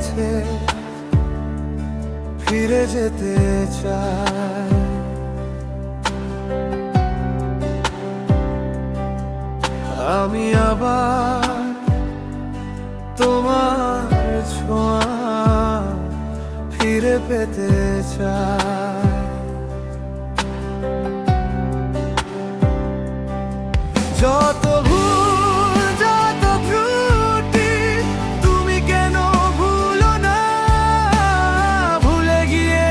কাছে ফিরে যেতে চাই। আমি আবার তোমার ছোঁয়া ফিরে পেতে চাই। যত ভুল যত ত্রুটি তুমি কেন ভুলো না, ভুলে গিয়ে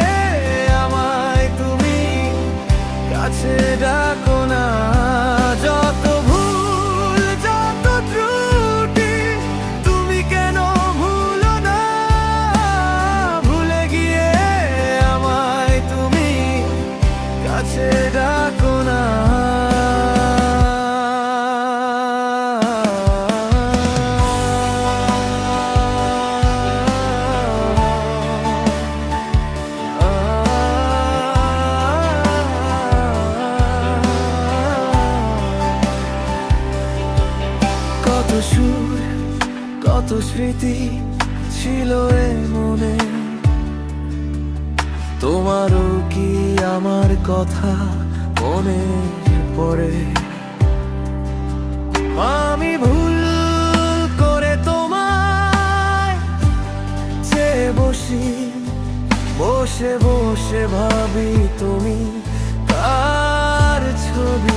আমায় তুমি কাছে ডাকো না। যত ভুল যত ত্রুটি তুমি কেন ভুলো না, ভুলে গিয়ে আমায় তুমি কাছে ডাকো না। কত সুর কত স্মৃতি ছিল এ মনে, তোমারও কি আমার কথা মনে পড়ে? আমি ভুল করে তোমায় চেয়ে বসি, বসে বসে ভাবি তুমি কার ছবি।